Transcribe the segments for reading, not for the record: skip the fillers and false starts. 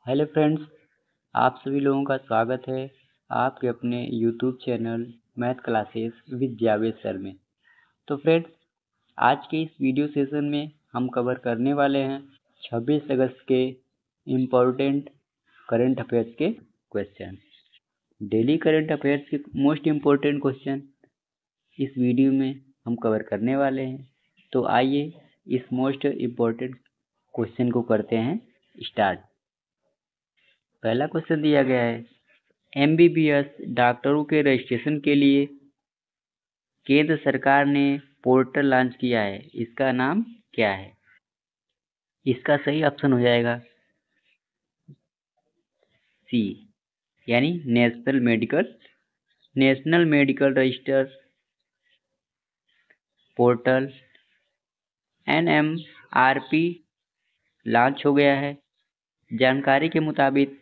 Hello friends, आप सभी लोगों का स्वागत है आपके अपने YouTube channel math classes with Javed sir में। तो फ्रेंड्स, आज के इस वीडियो सेशन में हम कवर करने वाले हैं 26 अगस्त के इम्पोर्टेंट करंट अफेयर्स के क्वेश्चन। डेली करंट अफेयर्स के मोस्ट इम्पोर्टेंट क्वेश्चन इस वीडियो में हम कवर करने वाले हैं। तो आइए इस मोस्ट इम्पोर्टेंट क्वेश्चन को करते हैं स्टार्ट। पहला क्वेश्चन दिया गया है, एमबीबीएस डॉक्टरों के रजिस्ट्रेशन के लिए केंद्र सरकार ने पोर्टल लॉन्च किया है, इसका नाम क्या है? इसका सही ऑप्शन हो जाएगा सी, यानी national medical register portal NMRP launch हो गया है। जानकारी के मुताबिक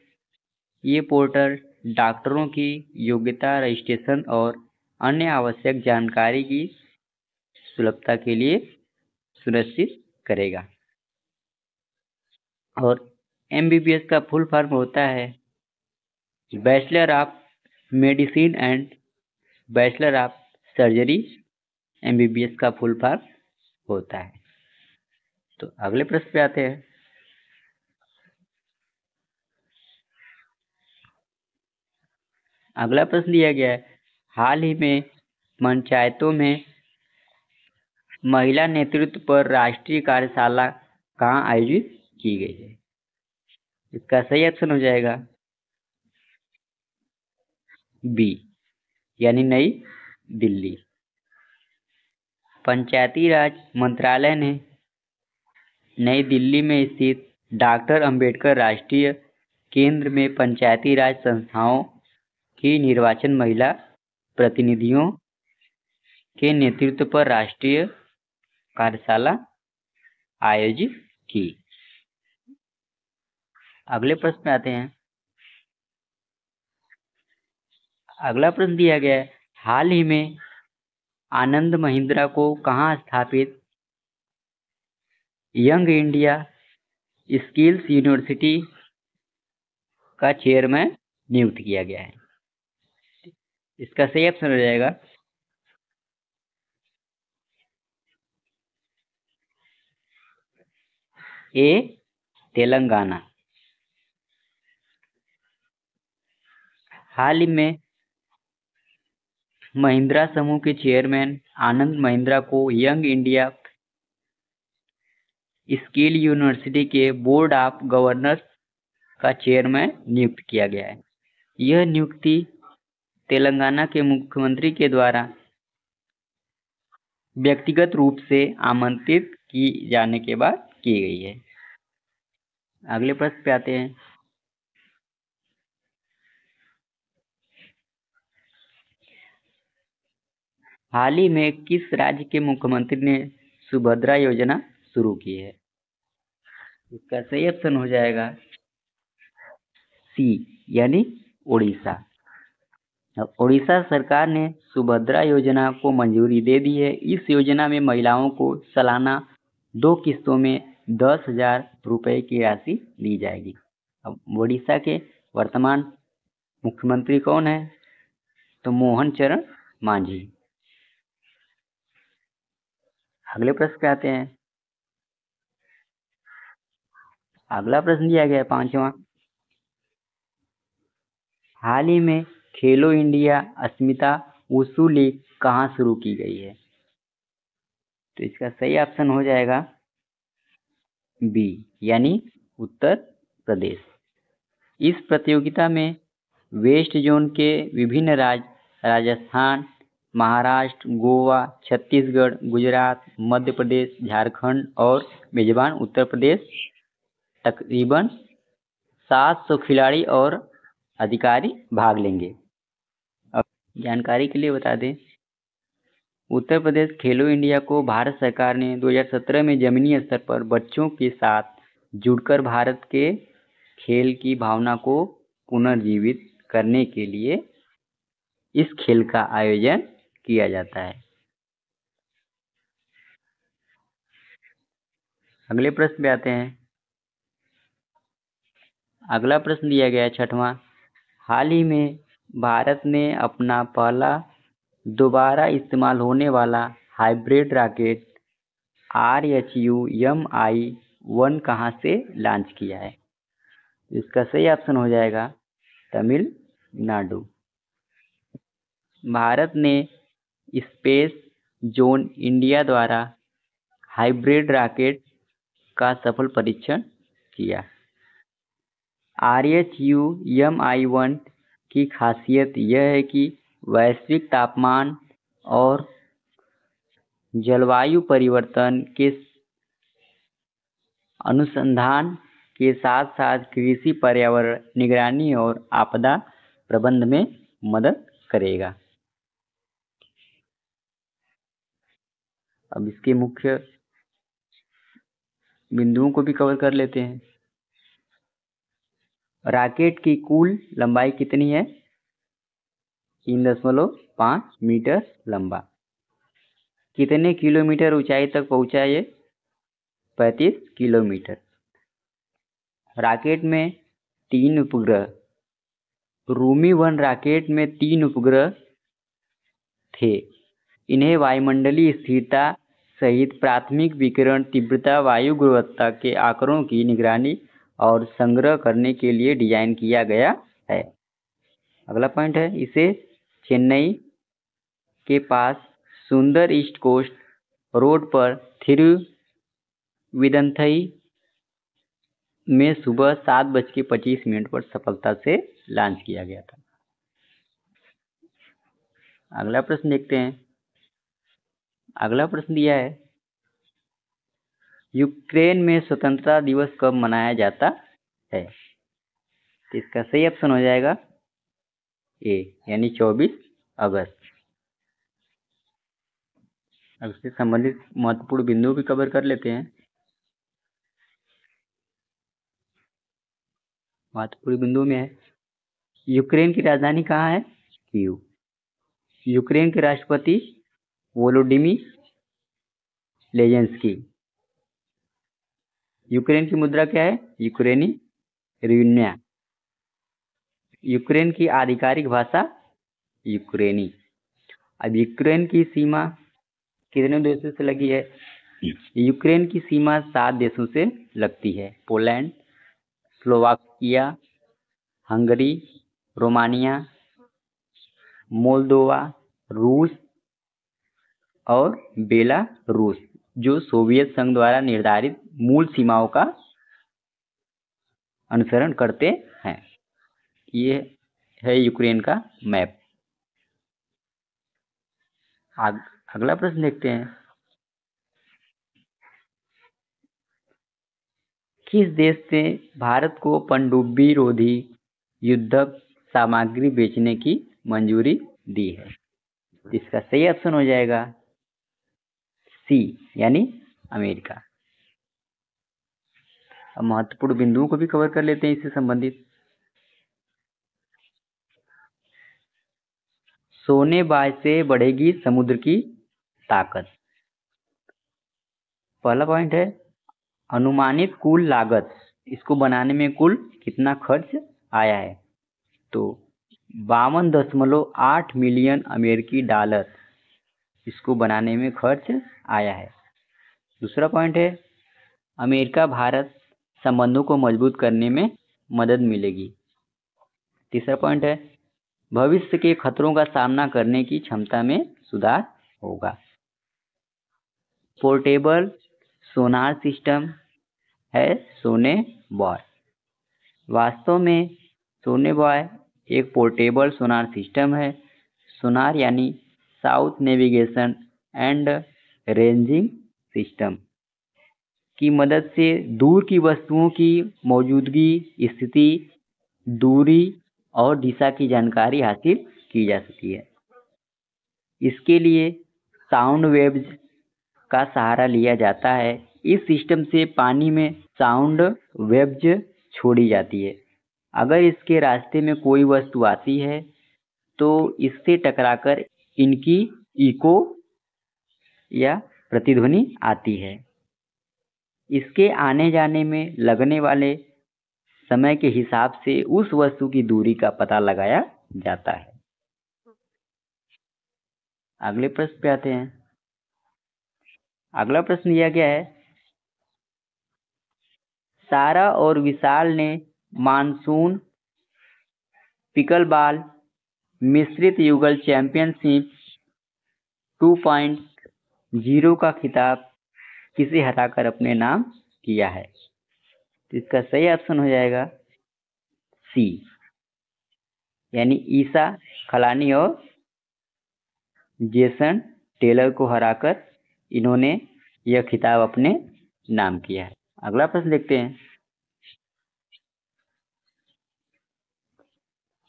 ये पोर्टल डॉक्टरों की योग्यता, रजिस्ट्रेशन और अन्य आवश्यक जानकारी की सुलभता के लिए सुनिश्चित करेगा। और एमबीबीएस का फुल फॉर्म होता है bachelor of medicine and bachelor of surgery. MBBS का फुल फॉर्म होता है। तो अगले प्रश्न पे आते हैं। अगला प्रश्न दिया गया है, हाल ही में पंचायतों में महिला नेतृत्व पर राष्ट्रीय कार्यशाला कहाँ आयोजित की गई है? इसका सही ऑप्शन हो जाएगा बी, यानी नई दिल्ली। पंचायती राज मंत्रालय ने नई दिल्ली में स्थित डॉक्टर अंबेडकर राष्ट्रीय केंद्र में पंचायती राज संस्थाओं की निर्वाचन महिला प्रतिनिधियों के नेतृत्व पर राष्ट्रीय कार्यशाला आयोजित की। अगले प्रश्न में आते हैं। अगला प्रश्न दिया गया है, हाल ही में आनंद महिंद्रा को कहाँ स्थापित यंग इंडिया स्किल्स यूनिवर्सिटी का चेयरमैन नियुक्त किया गया है? इसका सही ऑप्शन हो जाएगा ए, तेलंगाना। हाल ही में महिंद्रा समूह के चेयरमैन आनंद महिंद्रा को यंग इंडिया स्किल यूनिवर्सिटी के बोर्ड ऑफ गवर्नर्स का चेयरमैन नियुक्त किया गया है। यह नियुक्ति तेलंगाना के मुख्यमंत्री के द्वारा व्यक्तिगत रूप से आमंत्रित की जाने के बाद की गई है। अगले प्रश्न पे आते हैं। हाल ही में किस राज्य के मुख्यमंत्री ने सुभद्रा योजना शुरू की है? इसका सही ऑप्शन हो जाएगा सी, यानी उड़ीसा। उड़ीसा सरकार ने सुभद्रा योजना को मंजूरी दे दी है। इस योजना में महिलाओं को सालाना 2 किस्तों में 10,000 रुपए की राशि दी जाएगी। अब उड़ीसा के वर्तमान मुख्यमंत्री कौन है? तो मोहन चरण मांझी। अगले प्रश्न पे आते हैं। अगला प्रश्न दिया गया है 5वां, हाल ही में खेलो इंडिया अस्मिता वुशु लीग कहाँ शुरू की गई है? तो इसका सही ऑप्शन हो जाएगा बी, यानी उत्तर प्रदेश। इस प्रतियोगिता में वेस्ट जोन के विभिन्न राज्य राजस्थान, महाराष्ट्र, गोवा, छत्तीसगढ़, गुजरात, मध्य प्रदेश, झारखंड और मेजबान उत्तर प्रदेश तकरीबन 700 खिलाड़ी और अधिकारी भाग लेंगे। अब जानकारी के लिए बता दें, उत्तर प्रदेश खेलो इंडिया को भारत सरकार ने 2017 में जमीनी स्तर पर बच्चों के साथ जुड़कर भारत के खेल की भावना को पुनर्जीवित करने के लिए इस खेल का आयोजन किया जाता है। अगले प्रश्न पे आते हैं। अगला प्रश्न दिया गया है 6वां, हाल ही में भारत ने अपना पहला दोबारा इस्तेमाल होने वाला हाइब्रिड रॉकेट RHUMI-1 कहाँ से लॉन्च किया है? इसका सही ऑप्शन हो जाएगा तमिलनाडु। भारत ने स्पेस जोन इंडिया द्वारा हाइब्रिड रॉकेट का सफल परीक्षण किया। RHUMI-1 की खासियत यह है कि वैश्विक तापमान और जलवायु परिवर्तन के अनुसंधान के साथ साथ कृषि, पर्यावरण निगरानी और आपदा प्रबंधन में मदद करेगा। अब इसके मुख्य बिंदुओं को भी कवर कर लेते हैं। रॉकेट की कुल लंबाई कितनी है? 3.5 मीटर लंबा। कितने किलोमीटर ऊंचाई तक पहुंचा ये? 35 किलोमीटर। रॉकेट में 3 उपग्रह। रूमी 1 रॉकेट में 3 उपग्रह थे। इन्हें वायुमंडलीय स्थिरता सहित प्राथमिक विकिरण तीव्रता, वायु गुणवत्ता के आंकड़ों की निगरानी और संग्रह करने के लिए डिजाइन किया गया है। अगला पॉइंट है, इसे चेन्नई के पास सुंदर ईस्ट कोस्ट रोड पर थिरुविदंथई में सुबह 7:25 पर सफलता से लॉन्च किया गया था। अगला प्रश्न देखते हैं। अगला प्रश्न दिया है, यूक्रेन में स्वतंत्रता दिवस कब मनाया जाता है? तो इसका सही ऑप्शन हो जाएगा ए, यानी 24 अगस्त। अब इससे संबंधित महत्वपूर्ण बिंदु भी कवर कर लेते हैं। महत्वपूर्ण बिंदु में है, यूक्रेन की राजधानी कहाँ है? कीव। यूक्रेन के राष्ट्रपति वोलोडिमिर जेलेंस्की। यूक्रेन की मुद्रा क्या है? यूक्रेनी ह्ryvnia। यूक्रेन की आधिकारिक भाषा यूक्रेनी। अब यूक्रेन की सीमा कितने देशों से लगी है? यूक्रेन की सीमा 7 देशों से लगती है। Poland, Slovakia, Hungary, Romania, Moldova, रूस और बेलारूस, जो सोवियत संघ द्वारा निर्धारित मूल सीमाओं का अनुसरण करते हैं। ये है यूक्रेन का मैप। अगला प्रश्न देखते हैं, किस देश ने भारत को पनडुब्बी रोधी युद्धक सामग्री बेचने की मंजूरी दी है? इसका सही ऑप्शन हो जाएगा सी, यानी अमेरिका। अब महत्वपूर्ण बिंदुओं को भी कवर कर लेते हैं इससे संबंधित। सोने बाय से बढ़ेगी समुद्र की ताकत। पहला पॉइंट है, अनुमानित कुल लागत, इसको बनाने में कुल कितना खर्च आया है? तो 52.8 मिलियन अमेरिकी डॉलर इसको बनाने में खर्च आया है। दूसरा पॉइंट है, अमेरिका भारत संबंधों को मजबूत करने में मदद मिलेगी। तीसरा पॉइंट है, भविष्य के खतरों का सामना करने की क्षमता में सुधार होगा। पोर्टेबल सोनार सिस्टम है सोने बॉय। वास्तव में सोने बॉय एक पोर्टेबल सोनार सिस्टम है। सोनार यानी south navigation and ranging system की मदद से दूर की वस्तुओं की मौजूदगी, स्थिति, दूरी और दिशा की जानकारी हासिल की जा सकती है। इसके लिए साउंड वेव्स का सहारा लिया जाता है। इस सिस्टम से पानी में साउंड वेव्स छोड़ी जाती है। अगर इसके रास्ते में कोई वस्तु आती है तो इससे टकराकर इनकी इको या प्रतिध्वनि आती है। इसके आने जाने में लगने वाले समय के हिसाब से उस वस्तु की दूरी का पता लगाया जाता है। अगले प्रश्न पे आते हैं। अगला प्रश्न दिया गया है, सारा और विशाल ने मानसून पिकलबॉल मिश्रित युगल चैंपियनशिप 2.0 का खिताब किसे हटाकर अपने नाम किया है? तो इसका सही ऑप्शन हो जाएगा सी, यानी ईसा खलानी और जेसन टेलर को हराकर इन्होंने यह खिताब अपने नाम किया है। अगला प्रश्न देखते हैं।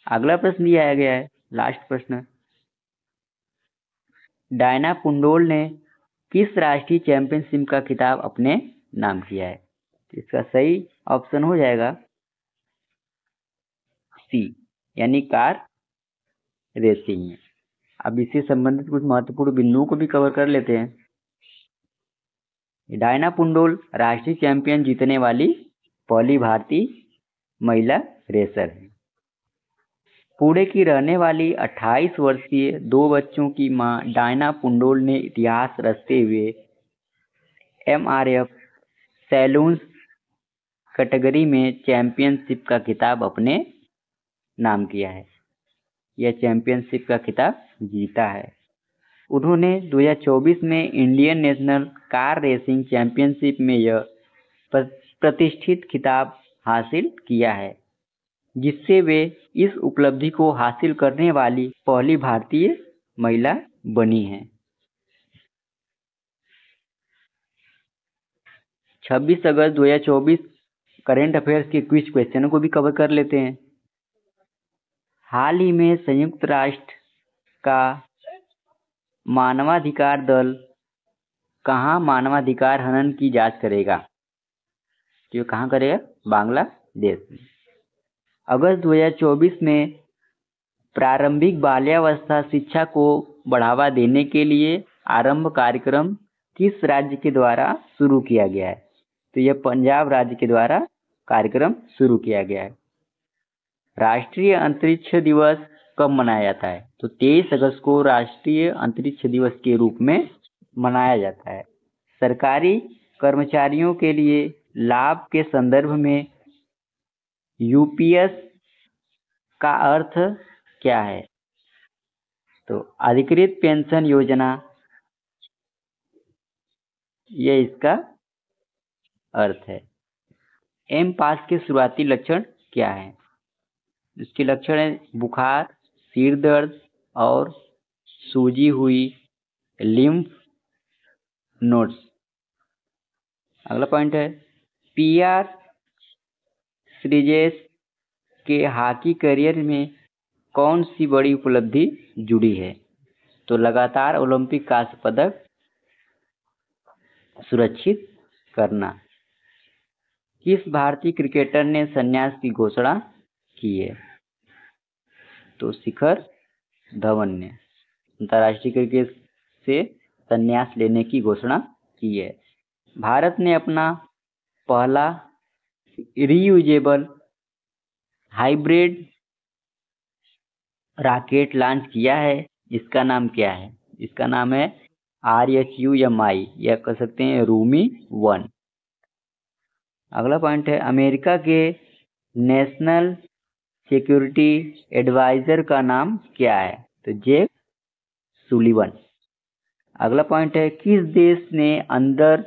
अगला प्रश्न दिया गया है, लास्ट प्रश्न, डायना पुंडोल ने किस राष्ट्रीय चैंपियनशिप का खिताब अपने नाम किया है? इसका सही ऑप्शन हो जाएगा सी, यानी कार रेसिंग में। अब इससे संबंधित कुछ महत्वपूर्ण बिंदुओं को भी कवर कर लेते हैं। डायना पुंडोल राष्ट्रीय चैंपियन जीतने वाली पहली भारतीय महिला रेसर है। पुणे की रहने वाली 28 वर्षीय 2 बच्चों की मां डायना पुंडोल ने इतिहास रचते हुए MRF सैलून्स कैटेगरी में चैंपियनशिप का खिताब अपने नाम किया है। यह चैंपियनशिप का खिताब जीता है। उन्होंने 2024 में Indian national car racing championship में यह प्रतिष्ठित खिताब हासिल किया है, जिससे वे इस उपलब्धि को हासिल करने वाली पहली भारतीय महिला बनी हैं। 26 अगस्त 2024 करंट अफेयर्स के क्विज क्वेश्चनों को भी कवर कर लेते हैं। हाल ही में संयुक्त राष्ट्र का मानवाधिकार दल कहाँ मानवाधिकार हनन की जांच करेगा? तो कहाँ करेगा? बांग्लादेश में। अगस्त 2024 में प्रारंभिक बाल्यावस्था शिक्षा को बढ़ावा देने के लिए आरंभ कार्यक्रम किस राज्य के द्वारा शुरू किया गया है? तो यह पंजाब राज्य के द्वारा कार्यक्रम शुरू किया गया है। राष्ट्रीय अंतरिक्ष दिवस कब मनाया जाता है? तो 23 अगस्त को राष्ट्रीय अंतरिक्ष दिवस के रूप में मनाया जाता है। सरकारी कर्मचारियों के लिए लाभ के संदर्भ में UPS का अर्थ क्या है? तो अधिकृत पेंशन योजना, यह इसका अर्थ है। M-PAS के शुरुआती लक्षण क्या है? इसके लक्षण है बुखार, सिर दर्द और सूजी हुई लिम्फ नोड्स। अगला पॉइंट है, PR श्रीजेश के हॉकी करियर में कौन सी बड़ी उपलब्धि जुड़ी है? तो लगातार ओलंपिक कांस्य पदक सुरक्षित करना। किस भारतीय क्रिकेटर ने संन्यास की घोषणा की है? तो शिखर धवन ने अंतर्राष्ट्रीय क्रिकेट से संन्यास लेने की घोषणा की है। भारत ने अपना पहला रीयूजेबल हाइब्रिड रॉकेट लॉन्च किया है। इसका नाम क्या है? इसका नाम है RHUMI, या कह सकते हैं रूमी 1। अगला पॉइंट है, अमेरिका के नेशनल सिक्योरिटी एडवाइजर का नाम क्या है? तो जेक सुलिवन। अगला पॉइंट है, किस देश ने अंडर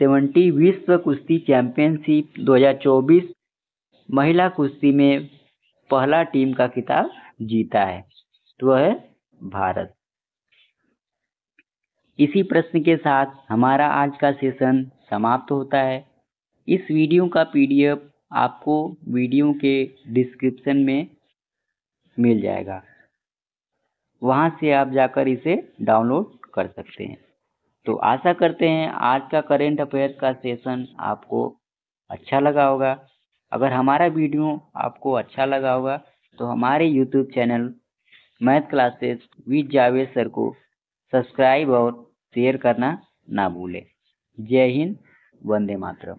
70 विश्व कुश्ती चैंपियनशिप 2024 महिला कुश्ती में पहला टीम का खिताब जीता है? तो वह है भारत। इसी प्रश्न के साथ हमारा आज का सेशन समाप्त होता है। इस वीडियो का PDF आपको वीडियो के डिस्क्रिप्शन में मिल जाएगा, वहां से आप जाकर इसे डाउनलोड कर सकते हैं। तो आशा करते हैं आज का करंट अफेयर का सेशन आपको अच्छा लगा होगा। अगर हमारा वीडियो आपको अच्छा लगा होगा तो हमारे YouTube channel math classes with Javed sir को सब्सक्राइब और शेयर करना ना भूलें। जय हिंद, वंदे मातरम।